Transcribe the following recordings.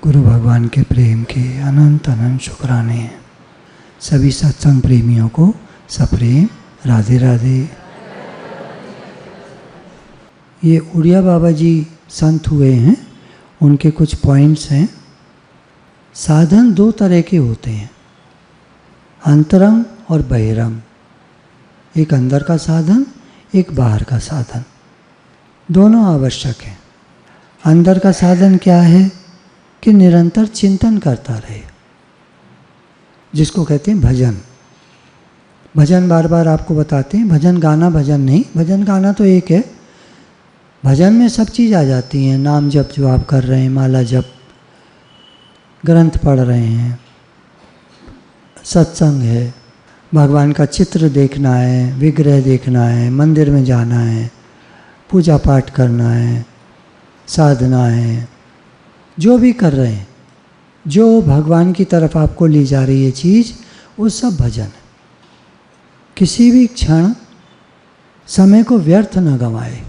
गुरु भगवान के प्रेम के अनंत अनंत शुक्राने हैं। सभी सत्संग प्रेमियों को सप्रेम राधे राधे। ये उड़िया बाबा जी संत हुए हैं, उनके कुछ पॉइंट्स हैं। साधन दो तरह के होते हैं, अंतरंग और बहिरंग। एक अंदर का साधन, एक बाहर का साधन, दोनों आवश्यक हैं। अंदर का साधन क्या है कि निरंतर चिंतन करता रहे, जिसको कहते हैं भजन। भजन बार बार आपको बताते हैं, भजन गाना भजन नहीं, भजन गाना तो एक है। भजन में सब चीज़ आ जाती हैं, नाम जप जो आप कर रहे हैं, माला जप, ग्रंथ पढ़ रहे हैं, सत्संग है, भगवान का चित्र देखना है, विग्रह देखना है, मंदिर में जाना है, पूजा पाठ करना है, साधना है, जो भी कर रहे हैं, जो भगवान की तरफ आपको ले जा रही है चीज़, वो सब भजन है। किसी भी क्षण समय को व्यर्थ न गंवाए,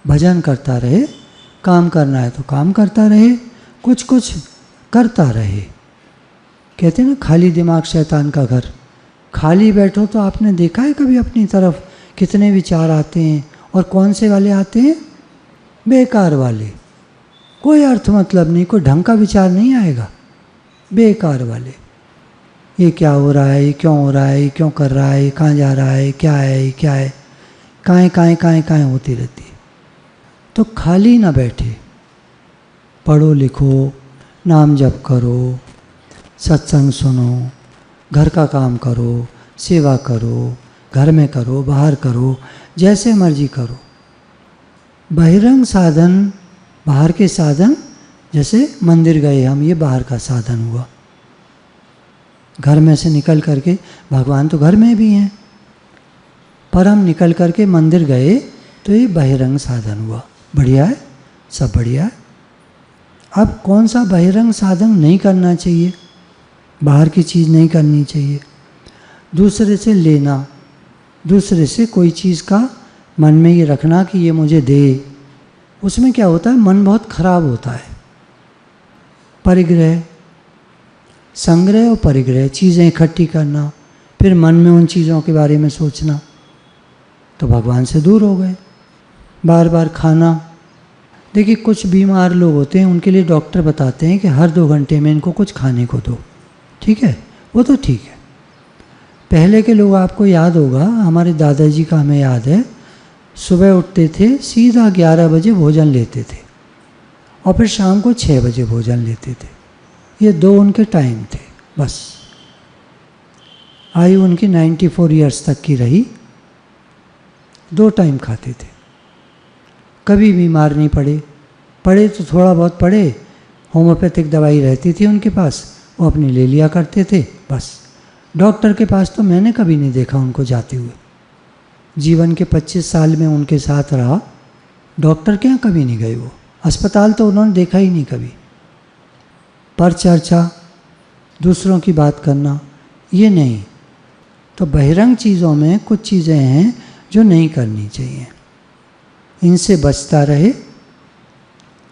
भजन करता रहे। काम करना है तो काम करता रहे, कुछ कुछ करता रहे। कहते हैं ना, खाली दिमाग शैतान का घर। खाली बैठो तो आपने देखा है कभी अपनी तरफ कितने विचार आते हैं, और कौन से वाले आते हैं? बेकार वाले, कोई अर्थ मतलब नहीं, कोई ढंग का विचार नहीं आएगा। बेकार वाले, ये क्या हो रहा है, ये क्यों हो रहा है, ये क्यों कर रहा है, कहाँ जा रहा है, क्या है, ये क्या है, काएँ होती रहती है। तो खाली ना बैठे, पढ़ो लिखो, नाम जप करो, सत्संग सुनो, घर का काम करो, सेवा करो, घर में करो, बाहर करो, जैसे मर्जी करो। बहिरंग साधन, बाहर के साधन, जैसे मंदिर गए हम, ये बाहर का साधन हुआ। घर में से निकल करके, भगवान तो घर में भी हैं, पर हम निकल करके मंदिर गए तो ये बहिरंग साधन हुआ। बढ़िया है, सब बढ़िया है। अब कौन सा बहिरंग साधन नहीं करना चाहिए? बाहर की चीज़ नहीं करनी चाहिए। दूसरे से लेना, दूसरे से कोई चीज़ का मन में ये रखना कि ये मुझे दे, उसमें क्या होता है, मन बहुत खराब होता है। परिग्रह, संग्रह और परिग्रह, चीज़ें इकट्ठी करना, फिर मन में उन चीज़ों के बारे में सोचना, तो भगवान से दूर हो गए। बार बार खाना, देखिए कुछ बीमार लोग होते हैं, उनके लिए डॉक्टर बताते हैं कि हर 2 घंटे में इनको कुछ खाने को दो। ठीक है, वो तो ठीक है। पहले के लोग, आपको याद होगा, हमारे दादाजी का हमें याद है, सुबह उठते थे, सीधा 11 बजे भोजन लेते थे, और फिर शाम को 6 बजे भोजन लेते थे। ये 2 उनके टाइम थे बस। आयु उनकी 94 ईयर्स तक की रही। 2 टाइम खाते थे, कभी बीमार नहीं पड़े। पड़े तो थोड़ा बहुत पड़े, होम्योपैथिक दवाई रहती थी उनके पास, वो अपनी ले लिया करते थे बस। डॉक्टर के पास तो मैंने कभी नहीं देखा उनको जाते हुए। जीवन के 25 साल में उनके साथ रहा, डॉक्टर के यहाँ कभी नहीं गए वो। अस्पताल तो उन्होंने देखा ही नहीं कभी। पर चर्चा, दूसरों की बात करना, ये नहीं। तो बहिरंग चीज़ों में कुछ चीज़ें हैं जो नहीं करनी चाहिए। इनसे बचता रहे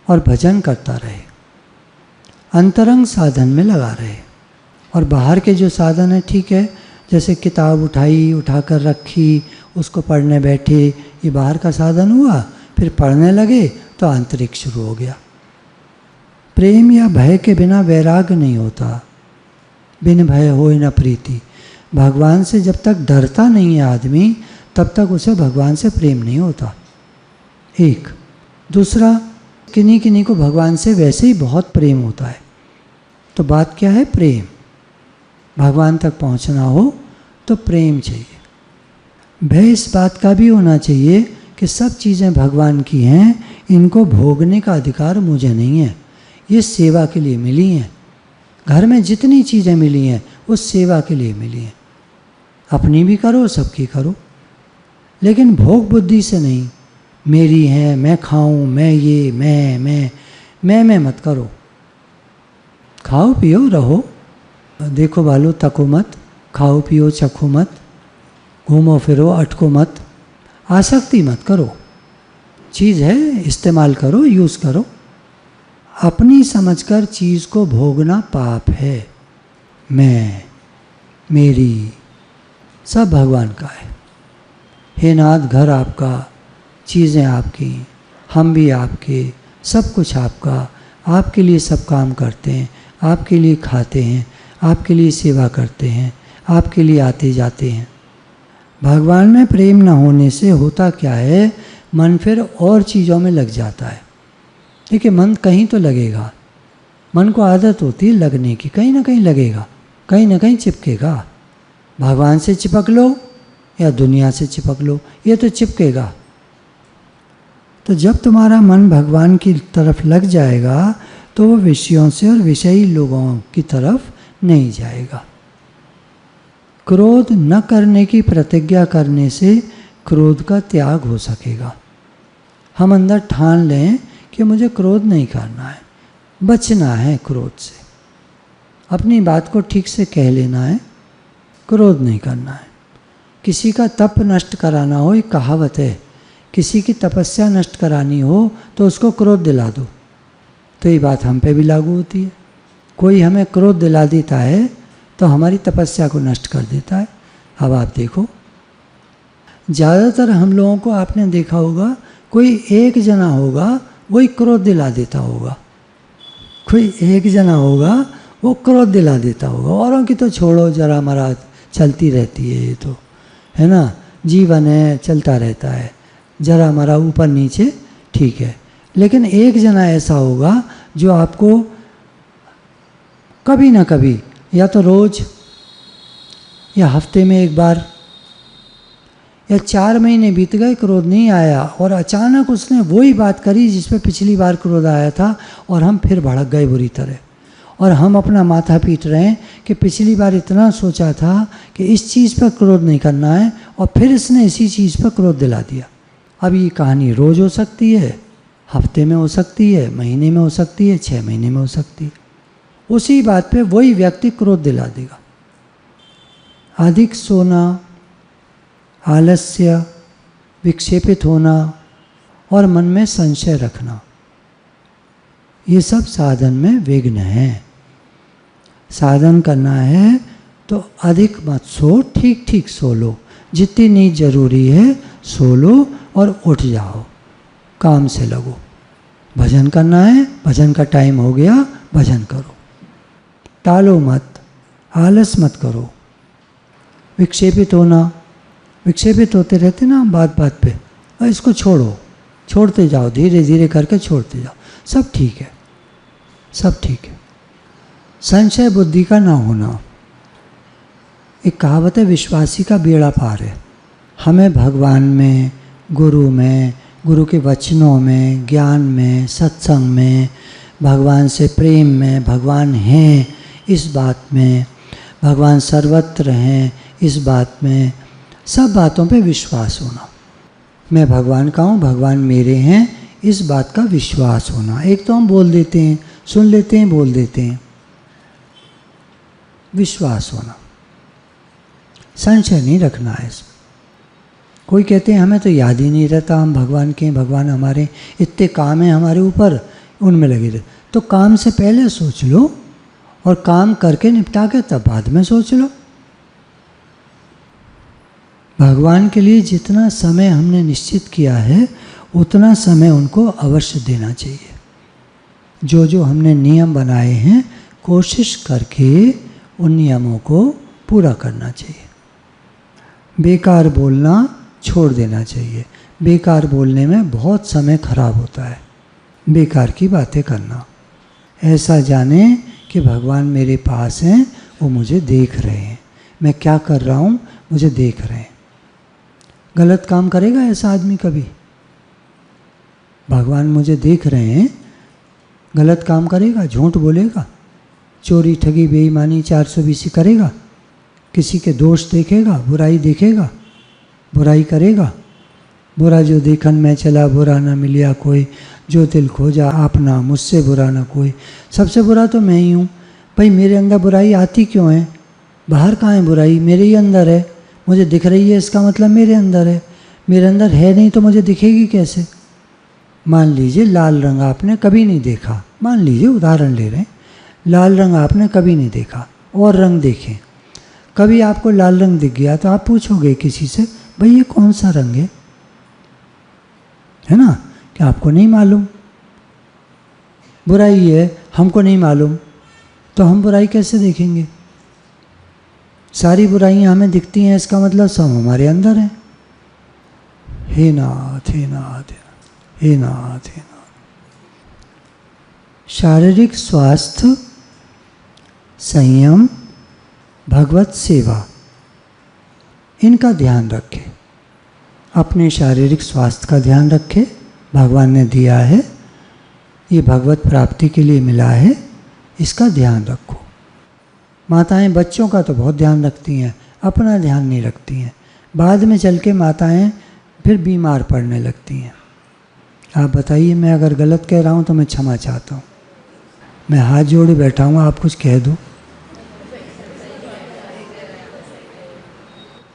और भजन करता रहे, अंतरंग साधन में लगा रहे। और बाहर के जो साधन है, ठीक है, जैसे किताब उठाई, उठाकर रखी, उसको पढ़ने बैठे, ये बाहर का साधन हुआ। फिर पढ़ने लगे तो आंतरिक शुरू हो गया। प्रेम या भय के बिना वैराग्य नहीं होता। बिन भय होए न प्रीति। भगवान से जब तक डरता नहीं है आदमी, तब तक उसे भगवान से प्रेम नहीं होता। एक। दूसरा, किन्हीं किन्हीं को भगवान से वैसे ही बहुत प्रेम होता है। तो बात क्या है? प्रेम। भगवान तक पहुंचना हो तो प्रेम चाहिए। भय इस बात का भी होना चाहिए कि सब चीज़ें भगवान की हैं, इनको भोगने का अधिकार मुझे नहीं है, ये सेवा के लिए मिली हैं। घर में जितनी चीज़ें मिली हैं वो सेवा के लिए मिली हैं। अपनी भी करो, सबकी करो, लेकिन भोग बुद्धि से नहीं। मेरी है, मैं खाऊं, मैं ये, मैं मत करो। खाओ पियो रहो, देखो भालो तको मत, खाओ पियो चखो मत, घूमो फिरो अटको मत, आसक्ति मत करो। चीज़ है, इस्तेमाल करो, यूज़ करो। अपनी समझकर चीज़ को भोगना पाप है। मैं, मेरी, सब भगवान का है। हे नाथ, घर आपका, चीज़ें आपकी, हम भी आपके, सब कुछ आपका। आपके लिए सब काम करते हैं, आपके लिए खाते हैं, आपके लिए सेवा करते हैं, आपके लिए आते जाते हैं। भगवान में प्रेम न होने से होता क्या है, मन फिर और चीज़ों में लग जाता है। देखिए, मन कहीं तो लगेगा, मन को आदत होती है लगने की, कहीं ना कहीं लगेगा, कहीं ना कहीं चिपकेगा। भगवान से चिपक लो या दुनिया से चिपक लो, ये तो चिपकेगा। तो जब तुम्हारा मन भगवान की तरफ लग जाएगा तो वो विषयों से और विषयी लोगों की तरफ नहीं जाएगा। क्रोध न करने की प्रतिज्ञा करने से क्रोध का त्याग हो सकेगा। हम अंदर ठान लें कि मुझे क्रोध नहीं करना है, बचना है क्रोध से, अपनी बात को ठीक से कह लेना है, क्रोध नहीं करना है। किसी का तप नष्ट कराना हो, एक कहावत है, किसी की तपस्या नष्ट करानी हो तो उसको क्रोध दिला दो। तो ये बात हम पे भी लागू होती है। कोई हमें क्रोध दिला देता है तो हमारी तपस्या को नष्ट कर देता है। अब आप देखो, ज़्यादातर हम लोगों को आपने देखा होगा, कोई एक जना होगा वही क्रोध दिला देता होगा, कोई एक जना होगा वो क्रोध दिला देता होगा। औरों की तो छोड़ो, जरा मरा चलती रहती है, ये तो है ना, जीवन है, चलता रहता है, जरा मरा ऊपर नीचे ठीक है। लेकिन एक जना ऐसा होगा जो आपको कभी ना कभी, या तो रोज या हफ्ते में एक बार या 4 महीने बीत गए, क्रोध नहीं आया, और अचानक उसने वही बात करी जिस पे पिछली बार क्रोध आया था, और हम फिर भड़क गए बुरी तरह, और हम अपना माथा पीट रहे हैं कि पिछली बार इतना सोचा था कि इस चीज़ पर क्रोध नहीं करना है, और फिर इसने इसी चीज़ पर क्रोध दिला दिया। अब ये कहानी रोज़ हो सकती है, हफ्ते में हो सकती है, महीने में हो सकती है, 6 महीने में हो सकती है। उसी बात पे वही व्यक्ति क्रोध दिला देगा। अधिक सोना, आलस्य, विक्षेपित होना और मन में संशय रखना, ये सब साधन में विघ्न है। साधन करना है तो अधिक मत सो, ठीक ठीक सो लो, जितनी नींद जरूरी है सो लो और उठ जाओ, काम से लगो। भजन करना है, भजन का टाइम हो गया, भजन करो, टालो मत, आलस मत करो। विक्षेपित होना, विक्षेपित होते रहते ना बात बात पे, और इसको छोड़ो, छोड़ते जाओ, धीरे धीरे करके छोड़ते जाओ, सब ठीक है, सब ठीक है। संशय बुद्धि का ना होना, एक कहावत है, विश्वासी का बेड़ा पार है। हमें भगवान में, गुरु में, गुरु के वचनों में, ज्ञान में, सत्संग में, भगवान से प्रेम में, भगवान हैं इस बात में, भगवान सर्वत्र हैं इस बात में, सब बातों पे विश्वास होना। मैं भगवान का हूँ, भगवान मेरे हैं, इस बात का विश्वास होना। एक तो हम बोल देते हैं, सुन लेते हैं, बोल देते हैं, विश्वास होना, संशय नहीं रखना है इसमें। कोई कहते हैं हमें तो याद ही नहीं रहता हम भगवान के, भगवान हमारे, इतने काम हैं हमारे ऊपर, उनमें लगे रहे। तो काम से पहले सोच लो, और काम करके निपटा के तब बाद में सोच लो। भगवान के लिए जितना समय हमने निश्चित किया है उतना समय उनको अवश्य देना चाहिए। जो जो हमने नियम बनाए हैं, कोशिश करके उन नियमों को पूरा करना चाहिए। बेकार बोलना छोड़ देना चाहिए। बेकार बोलने में बहुत समय खराब होता है। बेकार की बातें करना, ऐसा जाने कि भगवान मेरे पास हैं, वो मुझे देख रहे हैं, मैं क्या कर रहा हूँ मुझे देख रहे हैं। गलत काम करेगा ऐसा आदमी कभी? भगवान मुझे देख रहे हैं, गलत काम करेगा, झूठ बोलेगा, चोरी ठगी बेईमानी 420 करेगा, किसी के दोष देखेगा, बुराई देखेगा, बुराई करेगा। बुरा जो देखन में चला, बुरा ना मिलिया कोई, जो दिल खोजा अपना, मुझसे बुरा ना कोई। सबसे बुरा तो मैं ही हूँ। भाई मेरे अंदर बुराई आती क्यों है? बाहर कहाँ है बुराई? मेरे ही अंदर है। मुझे दिख रही है, इसका मतलब मेरे अंदर है। मेरे अंदर है नहीं तो मुझे दिखेगी कैसे? मान लीजिए लाल रंग आपने कभी नहीं देखा, मान लीजिए, उदाहरण ले रहे हैं, लाल रंग आपने कभी नहीं देखा और रंग देखें, कभी आपको लाल रंग दिख गया तो आप पूछोगे किसी से, भाई ये कौन सा रंग है ना, कि आपको नहीं मालूम। बुराई है, हमको नहीं मालूम, तो हम बुराई कैसे देखेंगे? सारी बुराइयां हमें दिखती हैं, इसका मतलब सब हमारे अंदर है। हे नाथ हे नाथ हे नाथ हे नाथ। शारीरिक स्वास्थ्य, संयम, भगवत सेवा, इनका ध्यान रखें। अपने शारीरिक स्वास्थ्य का ध्यान रखें, भगवान ने दिया है, ये भगवत प्राप्ति के लिए मिला है, इसका ध्यान रखो। माताएं बच्चों का तो बहुत ध्यान रखती हैं, अपना ध्यान नहीं रखती हैं। बाद में चल के माताएं फिर बीमार पड़ने लगती हैं। आप बताइए, मैं अगर गलत कह रहा हूँ तो मैं क्षमा चाहता हूँ। मैं हाथ जोड़े बैठा हूँ, आप कुछ कह दो।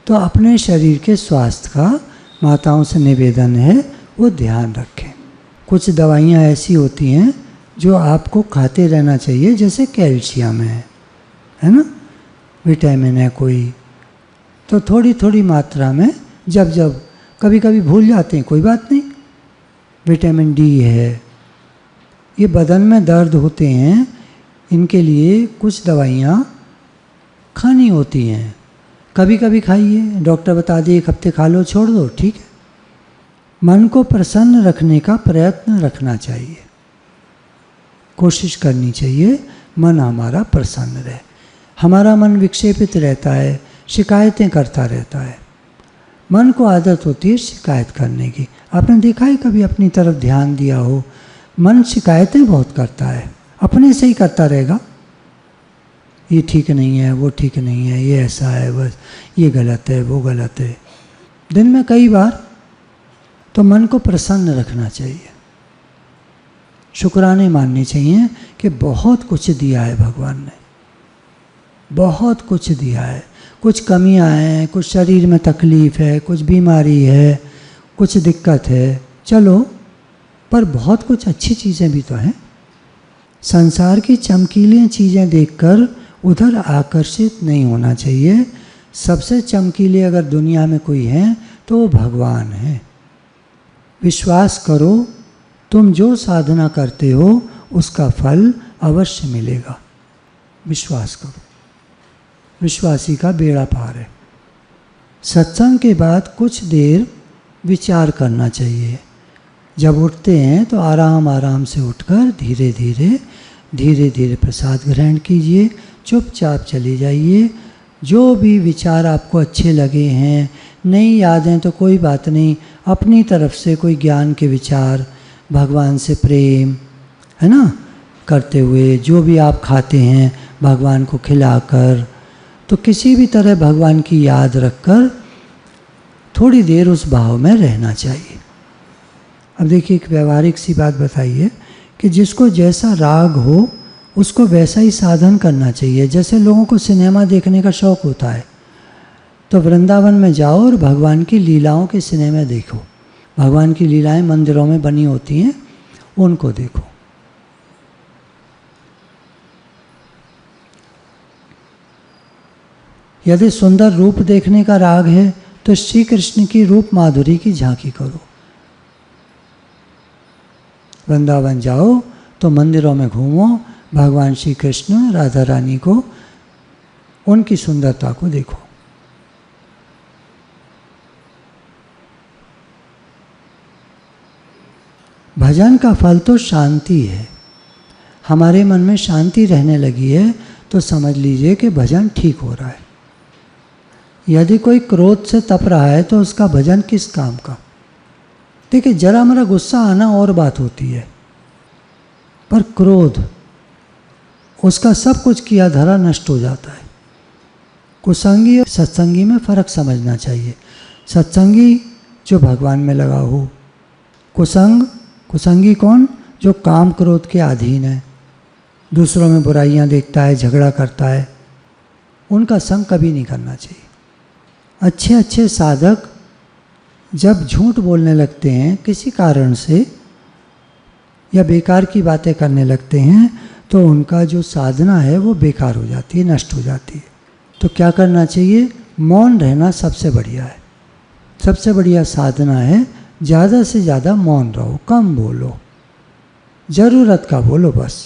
तो अपने शरीर के स्वास्थ्य का माताओं से निवेदन है, वो ध्यान रखें। कुछ दवाइयाँ ऐसी होती हैं जो आपको खाते रहना चाहिए, जैसे कैल्शियम है ना, विटामिन है कोई, तो थोड़ी थोड़ी मात्रा में, जब जब कभी कभी भूल जाते हैं, कोई बात नहीं। विटामिन डी है, ये बदन में दर्द होते हैं, इनके लिए कुछ दवाइयाँ खानी होती हैं। कभी कभी खाइए, डॉक्टर बता दिए 1 हफ्ते खा लो, छोड़ दो, ठीक है। मन को प्रसन्न रखने का प्रयत्न रखना चाहिए, कोशिश करनी चाहिए मन हमारा प्रसन्न रहे। हमारा मन विक्षेपित रहता है, शिकायतें करता रहता है। मन को आदत होती है शिकायत करने की। आपने देखा है कभी अपनी तरफ ध्यान दिया हो, मन शिकायतें बहुत करता है, अपने से ही करता रहेगा, ये ठीक नहीं है, वो ठीक नहीं है, ये ऐसा है, बस ये गलत है, वो गलत है, दिन में कई बार। तो मन को प्रसन्न रखना चाहिए, शुक्राने मानने चाहिए कि बहुत कुछ दिया है भगवान ने, बहुत कुछ दिया है। कुछ कमियां हैं, कुछ शरीर में तकलीफ है, कुछ बीमारी है, कुछ दिक्कत है, चलो, पर बहुत कुछ अच्छी चीज़ें भी तो हैं। संसार की चमकीली चीज़ें देखकर उधर आकर्षित नहीं होना चाहिए। सबसे चमकीले अगर दुनिया में कोई हैं तो वो भगवान है। विश्वास करो, तुम जो साधना करते हो उसका फल अवश्य मिलेगा। विश्वास करो, विश्वासी का बेड़ा पार है। सत्संग के बाद कुछ देर विचार करना चाहिए। जब उठते हैं तो आराम आराम से उठकर धीरे धीरे प्रसाद ग्रहण कीजिए, चुपचाप चले जाइए। जो भी विचार आपको अच्छे लगे हैं, नहीं याद हैं तो कोई बात नहीं, अपनी तरफ से कोई ज्ञान के विचार, भगवान से प्रेम, है ना, करते हुए, जो भी आप खाते हैं भगवान को खिलाकर, तो किसी भी तरह भगवान की याद रखकर थोड़ी देर उस भाव में रहना चाहिए। अब देखिए, एक व्यवहारिक सी बात बताइए कि जिसको जैसा राग हो उसको वैसा ही साधन करना चाहिए। जैसे लोगों को सिनेमा देखने का शौक़ होता है, तो वृंदावन में जाओ और भगवान की लीलाओं के सिनेमा देखो। भगवान की लीलाएं मंदिरों में बनी होती हैं, उनको देखो। यदि सुंदर रूप देखने का राग है तो श्री कृष्ण की रूप माधुरी की झांकी करो। वृंदावन जाओ तो मंदिरों में घूमो, भगवान श्री कृष्ण, राधा रानी को, उनकी सुंदरता को देखो। भजन का फल तो शांति है। हमारे मन में शांति रहने लगी है तो समझ लीजिए कि भजन ठीक हो रहा है। यदि कोई क्रोध से तप रहा है तो उसका भजन किस काम का? देखिए, जरा मरा गुस्सा आना और बात होती है, पर क्रोध, उसका सब कुछ किया धरा नष्ट हो जाता है। कुसंगी और सत्संगी में फ़र्क समझना चाहिए। सत्संगी जो भगवान में लगा हो, कुसंगी कौन? जो काम क्रोध के अधीन है, दूसरों में बुराइयां देखता है, झगड़ा करता है, उनका संग कभी नहीं करना चाहिए। अच्छे अच्छे साधक जब झूठ बोलने लगते हैं किसी कारण से, या बेकार की बातें करने लगते हैं तो उनका जो साधना है वो बेकार हो जाती है, नष्ट हो जाती है। तो क्या करना चाहिए? मौन रहना सबसे बढ़िया है। सबसे बढ़िया साधना है ज़्यादा से ज़्यादा मौन रहो, कम बोलो, ज़रूरत का बोलो बस।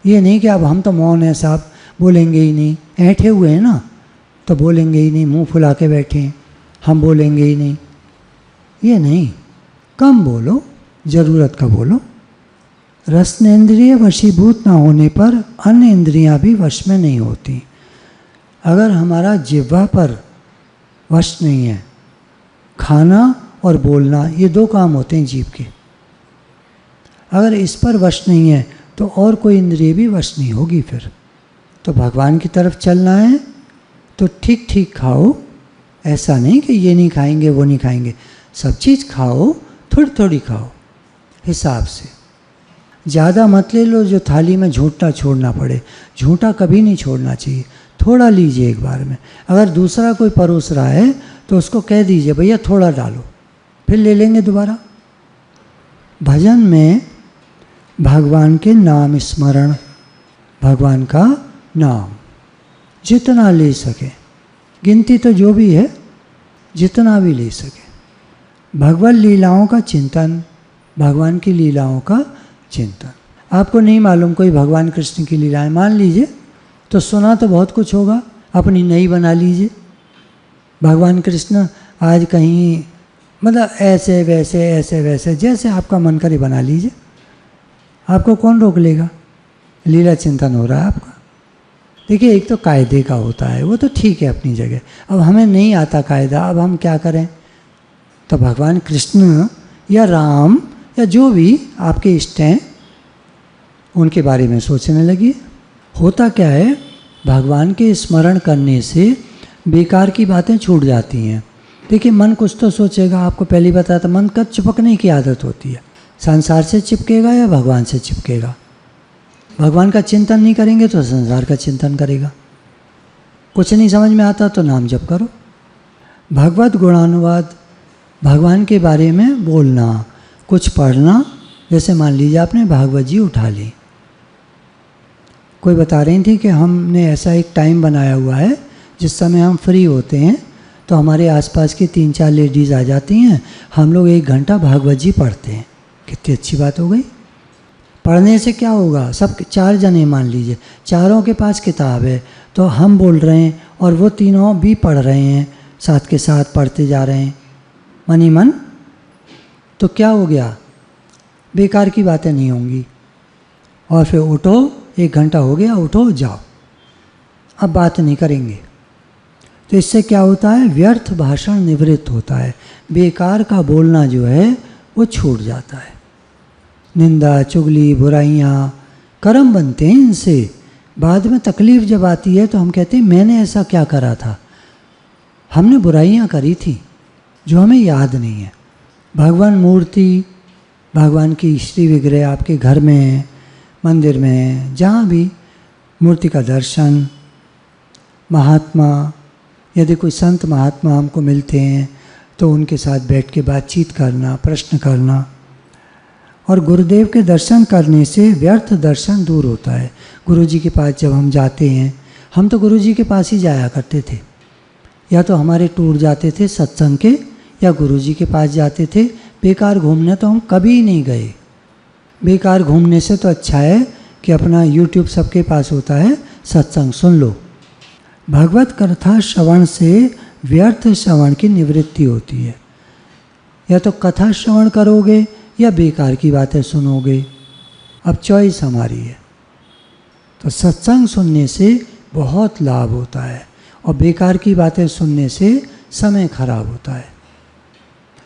ये नहीं कि अब हम तो मौन है साहब, बोलेंगे ही नहीं, ऐंठे हुए हैं ना तो बोलेंगे ही नहीं, मुंह फुला के बैठे हैं, हम बोलेंगे ही नहीं, ये नहीं। कम बोलो, ज़रूरत का बोलो। रसनेंद्रिय वशीभूत ना होने पर अन्य इंद्रियां भी वश में नहीं होती। अगर हमारा जिह्वा पर वश नहीं है, खाना और बोलना ये दो काम होते हैं जीव के, अगर इस पर वश नहीं है तो और कोई इंद्रिय भी वश नहीं होगी। फिर तो भगवान की तरफ चलना है तो ठीक ठीक खाओ, ऐसा नहीं कि ये नहीं खाएंगे वो नहीं खाएंगे, सब चीज़ खाओ, थोड़ी थोड़ी खाओ हिसाब से। ज़्यादा मत ले लो जो थाली में झूठा छोड़ना पड़े, झूठा कभी नहीं छोड़ना चाहिए, थोड़ा लीजिए एक बार में। अगर दूसरा कोई परोस रहा है तो उसको कह दीजिए भैया थोड़ा डालो, फिर ले लेंगे दोबारा। भजन में भगवान के नाम स्मरण, भगवान का नाम जितना ले सके, गिनती तो जो भी है जितना भी ले सके। भगवत लीलाओं का चिंतन, भगवान की लीलाओं का चिंतन। आपको नहीं मालूम कोई भगवान कृष्ण की लीलाएं, मान लीजिए, तो सुना तो बहुत कुछ होगा, अपनी नई बना लीजिए। भगवान कृष्ण आज कहीं मतलब ऐसे वैसे ऐसे वैसे जैसे आपका मन करे बना लीजिए, आपको कौन रोक लेगा? लीला चिंतन हो रहा है आपका। देखिए एक तो कायदे का होता है, वो तो ठीक है अपनी जगह। अब हमें नहीं आता कायदा, अब हम क्या करें? तो भगवान कृष्ण या राम या जो भी आपके इष्ट हैं उनके बारे में सोचने लगिए। होता क्या है, भगवान के स्मरण करने से बेकार की बातें छूट जाती हैं। देखिए मन कुछ तो सोचेगा, आपको पहले ही बताया था, मन का चिपकने की आदत होती है। संसार से चिपकेगा या भगवान से चिपकेगा? भगवान का चिंतन नहीं करेंगे तो संसार का चिंतन करेगा। कुछ नहीं समझ में आता तो नाम जप करो। भगवत गुणानुवाद, भगवान के बारे में बोलना, कुछ पढ़ना। जैसे मान लीजिए आपने भागवत जी उठा ली, कोई बता रही थी कि हमने ऐसा एक टाइम बनाया हुआ है जिस समय हम फ्री होते हैं तो हमारे आसपास की 3-4 लेडीज़ आ जाती हैं, हम लोग 1 घंटा भागवत जी पढ़ते हैं। कितनी अच्छी बात हो गई। पढ़ने से क्या होगा? सब 4 जने मान लीजिए, चारों के पास किताब है, तो हम बोल रहे हैं और वो तीनों भी पढ़ रहे हैं, साथ के साथ पढ़ते जा रहे हैं मन ही मन। तो क्या हो गया? बेकार की बातें नहीं होंगी। और फिर उठो, 1 घंटा हो गया, उठो जाओ, अब बात नहीं करेंगे। तो इससे क्या होता है? व्यर्थ भाषण निवृत्त होता है, बेकार का बोलना जो है वो छूट जाता है। निंदा चुगली बुराइयाँ कर्म बनते हैं इनसे। बाद में तकलीफ़ जब आती है तो हम कहते हैं मैंने ऐसा क्या करा था, हमने बुराइयाँ करी थी जो हमें याद नहीं है। भगवान मूर्ति, भगवान की श्री विग्रह आपके घर में है, मंदिर में है, जहाँ भी मूर्ति का दर्शन, महात्मा, यदि कोई संत महात्मा हमको मिलते हैं तो उनके साथ बैठ के बातचीत करना, प्रश्न करना। और गुरुदेव के दर्शन करने से व्यर्थ दर्शन दूर होता है। गुरुजी के पास जब हम जाते हैं, हम तो गुरुजी के पास ही जाया करते थे, या तो हमारे टूर जाते थे सत्संग के या गुरुजी के पास जाते थे। बेकार घूमने तो हम कभी नहीं गए। बेकार घूमने से तो अच्छा है कि अपना YouTube सबके पास होता है, सत्संग सुन लो। भगवत कथा श्रवण से व्यर्थ श्रवण की निवृत्ति होती है। या तो कथा श्रवण करोगे या बेकार की बातें सुनोगे, अब चॉइस हमारी है। तो सत्संग सुनने से बहुत लाभ होता है और बेकार की बातें सुनने से समय खराब होता है।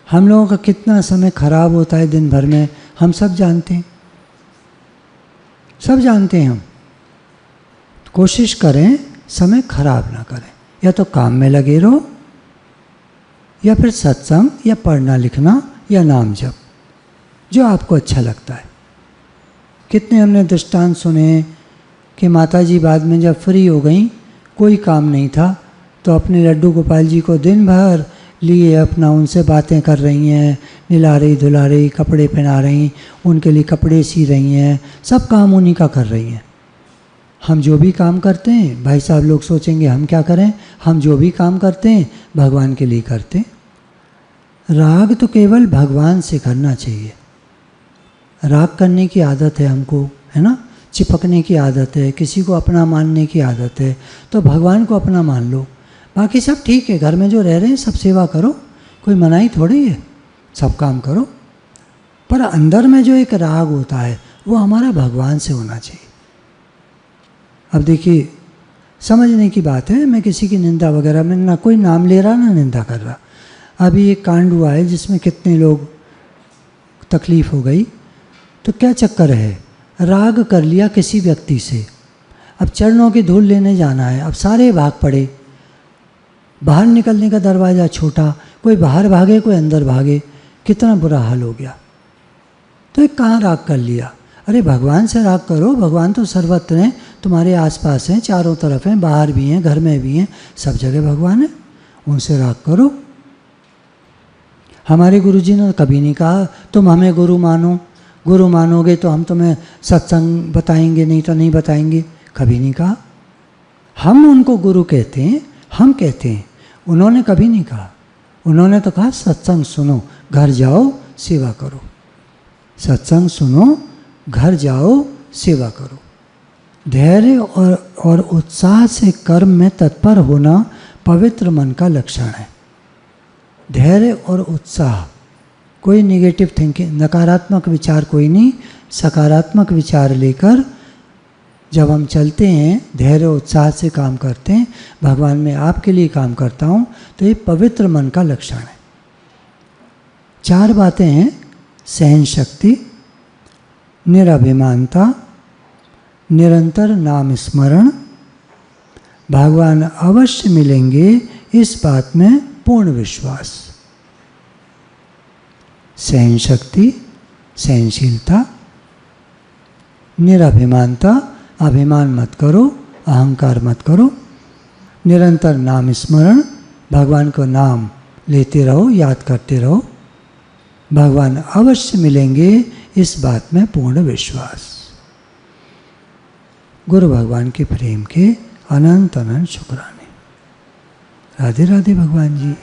हम लोगों का कितना समय खराब होता है दिन भर में, हम सब जानते हैं, सब जानते हैं हम। कोशिश करें समय खराब ना करें, या तो काम में लगे रहो या फिर सत्संग या पढ़ना लिखना या नाम जप, जो आपको अच्छा लगता है। कितने हमने दृष्टांत सुने कि माताजी बाद में जब फ्री हो गई, कोई काम नहीं था, तो अपने लड्डू गोपाल जी को दिन भर लिए अपना उनसे बातें कर रही हैं, निला रही, धुला रही, कपड़े पहना रही, उनके लिए कपड़े सी रही हैं, सब काम उन्हीं का कर रही हैं। हम जो भी काम करते हैं, भाई साहब लोग सोचेंगे हम क्या करें, हम जो भी काम करते हैं भगवान के लिए करते हैं। राग तो केवल भगवान से करना चाहिए। राग करने की आदत है हमको, है ना, चिपकने की आदत है, किसी को अपना मानने की आदत है, तो भगवान को अपना मान लो। बाकी सब ठीक है, घर में जो रह रहे हैं सब सेवा करो, कोई मनाही थोड़ी है, सब काम करो। पर अंदर में जो एक राग होता है वो हमारा भगवान से होना चाहिए। अब देखिए, समझने की बात है, मैं किसी की निंदा वगैरह में ना कोई नाम ले रहा ना निंदा कर रहा। अभी एक कांड हुआ है जिसमें कितने लोग तकलीफ़ हो गई, तो क्या चक्कर है, राग कर लिया किसी व्यक्ति से, अब चरणों की धूल लेने जाना है, अब सारे भाग पड़े, बाहर निकलने का दरवाज़ा छोटा, कोई बाहर भागे कोई अंदर भागे, कितना बुरा हाल हो गया। तो एक कहाँ राग कर लिया, अरे भगवान से राग करो, भगवान तो सर्वत्र हैं, तुम्हारे आसपास हैं, चारों तरफ हैं, बाहर भी हैं, घर में भी हैं, सब जगह भगवान है, उनसे राग करो। हमारे गुरुजी ने कभी नहीं कहा तुम हमें गुरु मानो, गुरु मानोगे तो हम तुम्हें सत्संग बताएंगे, नहीं तो नहीं बताएंगे, कभी नहीं कहा। हम उनको गुरु कहते हैं, हम कहते हैं, उन्होंने कभी नहीं कहा। उन्होंने तो कहा सत्संग सुनो, घर जाओ सेवा करो, सत्संग सुनो, घर जाओ सेवा करो। धैर्य और उत्साह से कर्म में तत्पर होना पवित्र मन का लक्षण है। धैर्य और उत्साह, कोई नेगेटिव थिंकिंग, नकारात्मक विचार कोई नहीं, सकारात्मक विचार लेकर जब हम चलते हैं, धैर्य उत्साह से काम करते हैं, भगवान मैं आपके लिए काम करता हूँ, तो ये पवित्र मन का लक्षण है। 4 बातें हैं, सहन शक्ति, निराभिमानता, निरंतर नाम स्मरण, भगवान अवश्य मिलेंगे इस बात में पूर्ण विश्वास। सहन शक्ति, सहनशीलता, निराभिमानता, अभिमान मत करो, अहंकार मत करो, निरंतर नाम स्मरण, भगवान को नाम लेते रहो, याद करते रहो, भगवान अवश्य मिलेंगे इस बात में पूर्ण विश्वास। गुरु भगवान के प्रेम के अनंत अनंत शुक्राने। राधे राधे भगवान जी।